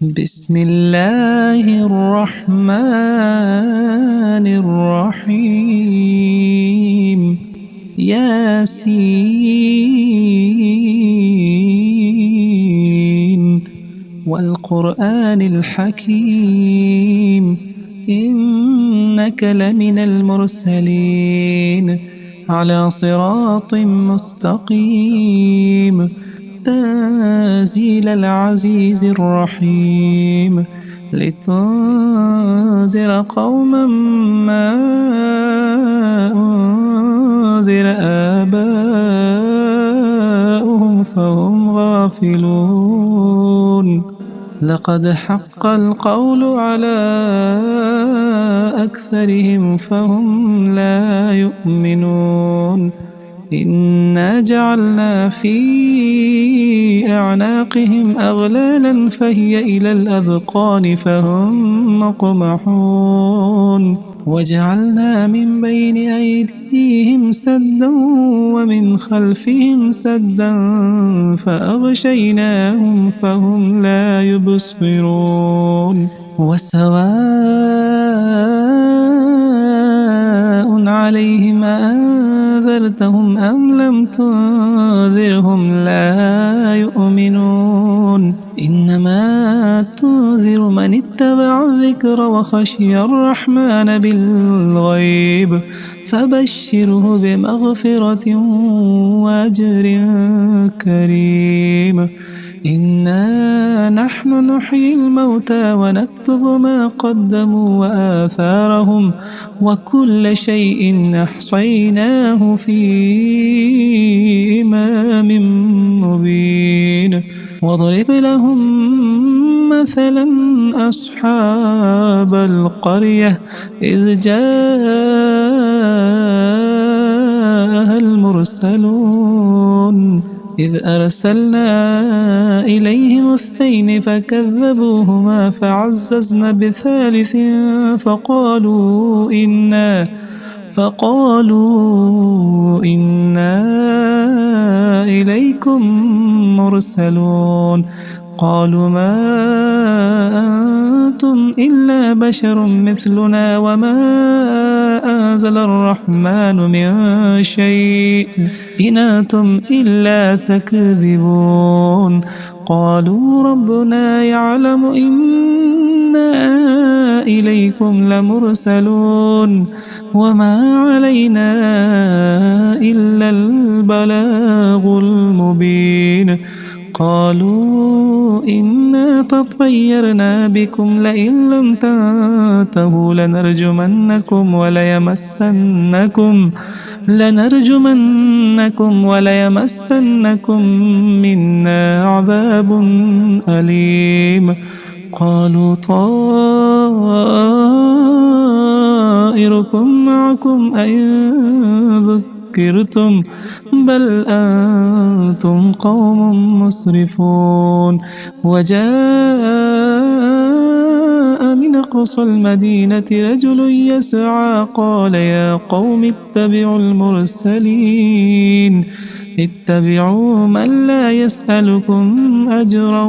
بسم الله الرحمن الرحيم ياسين والقرآن الحكيم إنك لمن المرسلين على صراط مستقيم تنزيل العزيز الرحيم لتنذر قوما ما أنذر آباؤهم فهم غافلون لقد حق القول على أكثرهم فهم لا يؤمنون إنا جعلنا في أعناقهم أغلالا فهي إلى الأذقان فهم مقمحون وجعلنا من بين أيديهم سدا ومن خلفهم سدا فأغشيناهم فهم لا يبصرون وسواء عليهم أنذرتهم أم لم تنذرهم لا يؤمنون إنما تنذر من اتبع الذكر وخشي الرحمن بالغيب فبشره بمغفرة وأجر كريم إنا نحن نحيي الموتى ونكتب ما قدموا وآثارهم وكل شيء أحصيناه في إمام مبين واضرب لهم مثلا أصحاب القرية إذ جاءها المرسلون إذ أرسلنا إليهم اثنين فكذبوهما فعززنا بثالث فقالوا إنا إليكم مرسلون قالوا ما أنتم إلا بشر مثلنا وما أنزل الرحمن من شيء إن أنتم إلا تكذبون قالوا ربنا يعلم إنا إليكم لمرسلون وما علينا إلا البلاغ المبين قالوا إنا تطيرنا بكم لئن لم تنتهوا لنرجمنكم وليمسنكم منا عذاب أليم قالوا طائركم معكم أئن ذكرتم بل أنتم قوم مسرفون وجاء من أقصى المدينة رجل يسعى قال يا قوم اتبعوا المرسلين اتبعوا من لا يسألكم أجرا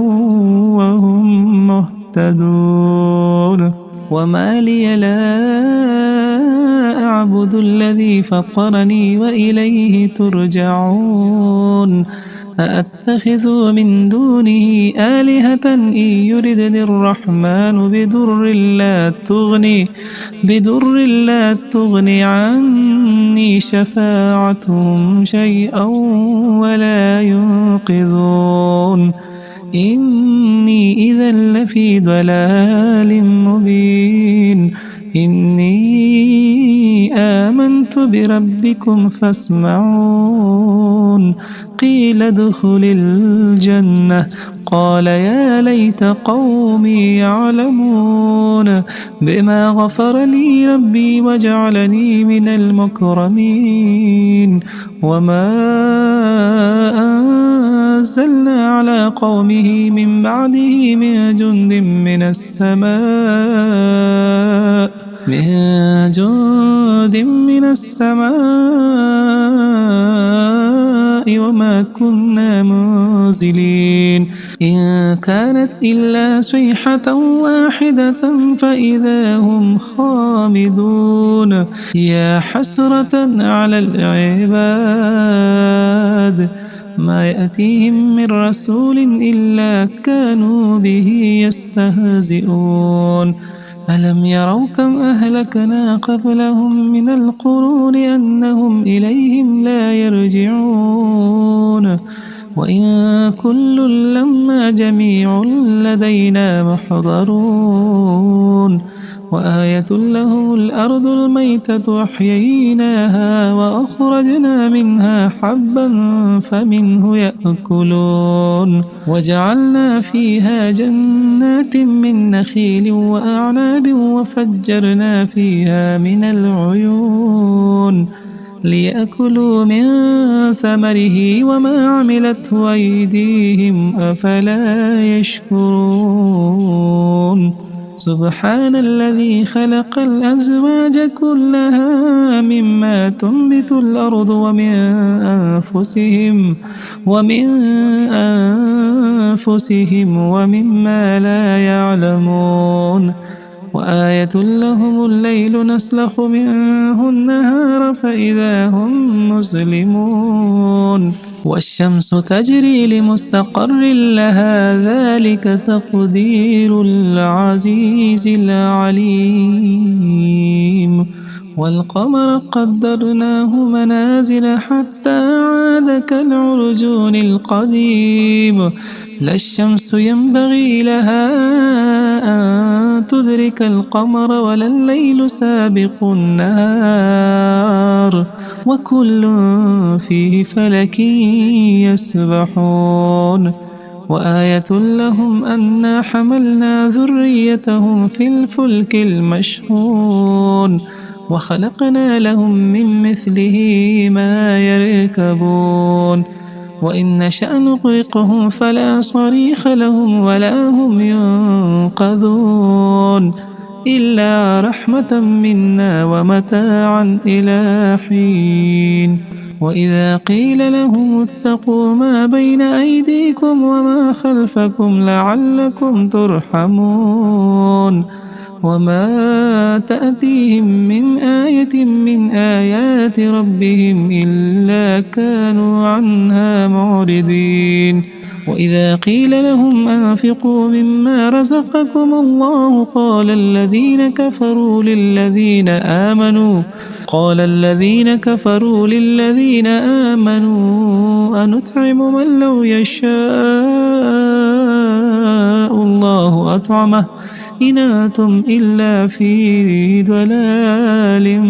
وهم مهتدون وما لي لا أعبد الذي فطرني وإليه ترجعون أأتخذ من دونه آلهة إن يردني الرحمن بدر لا تغني عني شفاعتهم شيئا ولا ينقذون إني إذا لفي ضلال مبين إني آمنت بربكم فاسمعون قيل ادخل الجنة قال يا ليت قومي يعلمون بما غفر لي ربي وجعلني من المكرمين وما أنزلنا على قومه من بعده من جند من السماء وما كنا منزلين إن كانت إلا صيحة واحدة فإذا هم خامدون يا حسرة على العباد ما يأتيهم من رسول إلا كانوا به يستهزئون ألم يروا كم أهلكنا قبلهم من القرون أنهم إليهم لا يرجعون وإن كل لما جميع لدينا محضرون وآية لهم الأرض الميتة أحييناها وأخرجنا منها حبا فمنه يأكلون وجعلنا فيها جنات من نخيل وأعناب وفجرنا فيها من العيون ليأكلوا من ثمره وما عملته أيديهم أفلا يشكرون سبحان الذي خلق الأزواج كلها مما تنبت الأرض ومن أنفسهم ومما لا يعلمون وآية لهم الليل نسلخ منه النهار فإذا هم مسلمون والشمس تجري لمستقر لها ذلك تقدير العزيز العليم والقمر قدرناه منازل حتى عاد كالعرجون القديم لا الشمس ينبغي لها أن تدرك القمر ولا الليل سابق النهار وكل فيه فلك يسبحون وآية لهم أنا حملنا ذريتهم في الفلك المشحون وخلقنا لهم من مثله ما يركبون وإن نشأ نغرقهم فلا صريخ لهم ولا هم ينقذون إلا رحمة منا ومتاعا إلى حين وإذا قيل لهم اتقوا ما بين أيديكم وما خلفكم لعلكم ترحمون وما تأتيهم من آية من آيات ربهم إلا كانوا عنها معرضين وإذا قيل لهم أنفقوا مما رزقكم الله قال الذين كفروا للذين آمنوا أنطعم من لو يشاء الله أطعمه إن أنتم إلا في ضلال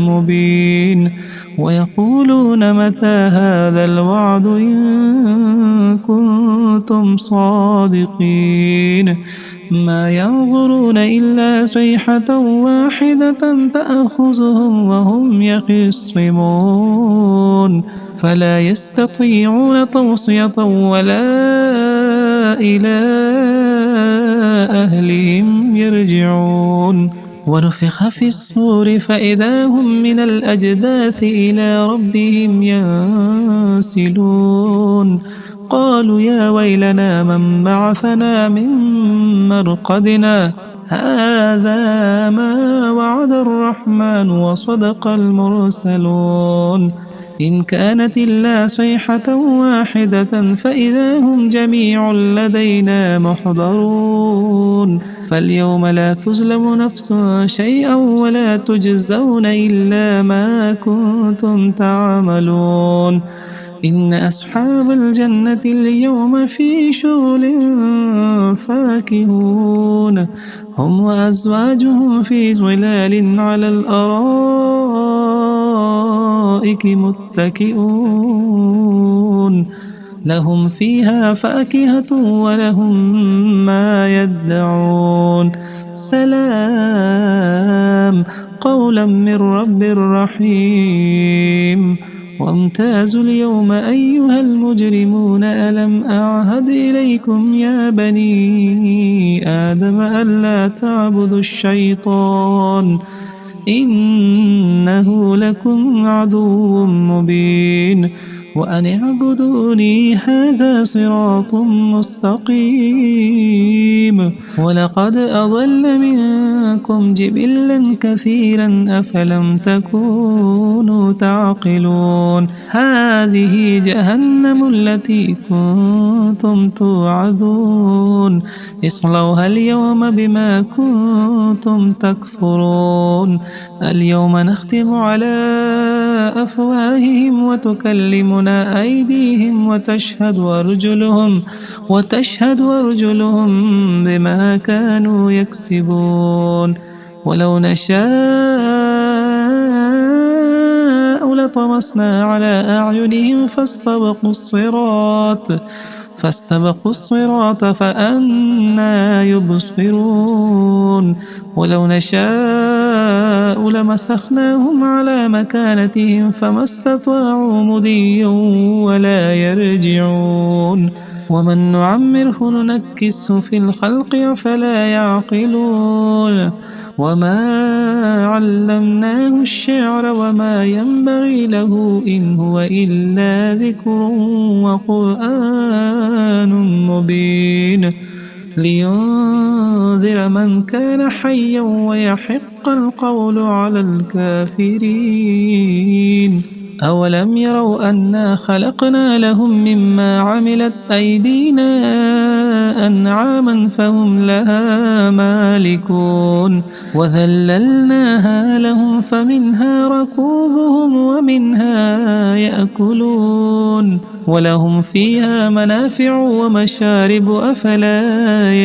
مبين ويقولون متى هذا الوعد إن كنتم صادقين ما ينظرون إلا صيحة واحدة تأخذهم وهم يخصمون فلا يستطيعون توصية ولا إلى أهلهم يرجعون ونفخ في الصور فإذا هم من الأجداث إلى ربهم ينسلون قالوا يا ويلنا من بعثنا من مرقدنا هذا ما وعد الرحمن وصدق المرسلون إن كانت إلا صيحة واحدة فإذا هم جميع لدينا محضرون فاليوم لا تظلم نفس شيئا ولا تجزون إلا ما كنتم تعملون إن أصحاب الجنة اليوم في شغل فاكهون هم وأزواجهم في ظلال على الأرائك متكئون لهم فيها فاكهة ولهم ما يدعون سلام قولا من رب رحيم وامتازوا اليوم أيها المجرمون ألم أعهد إليكم يا بني آدم ألا تعبدوا الشيطان إنه لكم عدو مبين وأن اعبدوني هذا صراط مستقيم. ولقد أضل منكم جبلا كثيرا أفلم تكونوا تعقلون. هذه جهنم التي كنتم توعدون اصلوها اليوم بما كنتم تكفرون. اليوم نختم على أفواههم وتكلمنا أيديهم وتشهد أرجلهم بما كانوا يكسبون. ولو نشاء لطمسنا على أعينهم فاستبقوا الصراط فأنى يبصرون. ولو نشاء لمسخناهم على مكانتهم فما استطاعوا مضيا ولا يرجعون. ومن نعمره ننكسه في الخلق أفلا يعقلون. وما علمناه الشعر وما ينبغي له إن هو إلا ذكر وقرآن مبين لينذر من كان حيا ويحق القول على الكافرين. أولم يروا أنا خلقنا لهم مما عملت أيدينا أنعاما فهم لها مالكون وذللناها لهم فمنها ركوبهم ومنها يأكلون ولهم فيها منافع ومشارب أفلا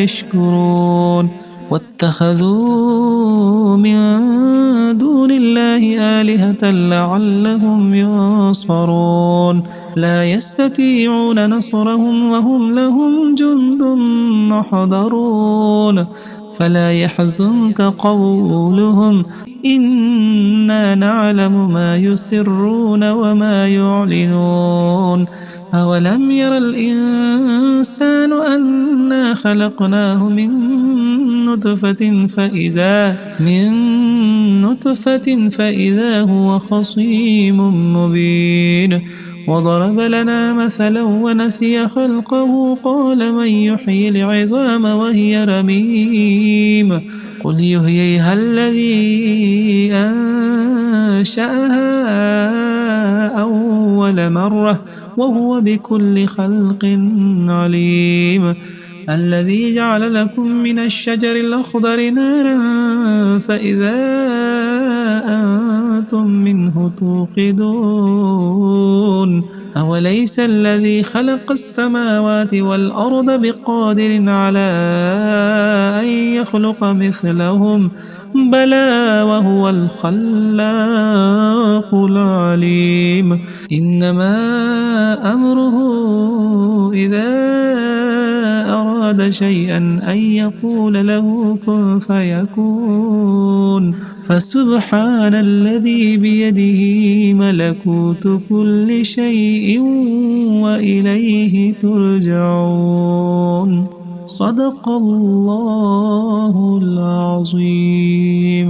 يشكرون. واتخذوا من دون الله آلهة لعلهم ينصرون. لا يستطيعون نصرهم وهم لهم جند محضرون. فلا يحزنك قولهم إنا نعلم ما يسرون وما يعلنون. أولم ير الإنسان أنا خلقناه من نطفة فإذا هو خصيم مبين. وضرب لنا مثلا ونسي خلقه قال من يحيي العظام وهي رميم قل يحييها الذي أنشأها أول مرة وهو بكل خلق عليم. الذي جعل لكم من الشجر الأخضر نارا فإذا أنتم منه توقدون. أوليس الذي خلق السماوات والأرض بقادر على أن يخلق مثلهم بلى وهو الخلاق العليم. إنما أمره إذا أراد شيئا أن يقول له كن فيكون. فسبحان الذي بيده ملكوت كل شيء وإليه ترجعون. صدق الله العظيم.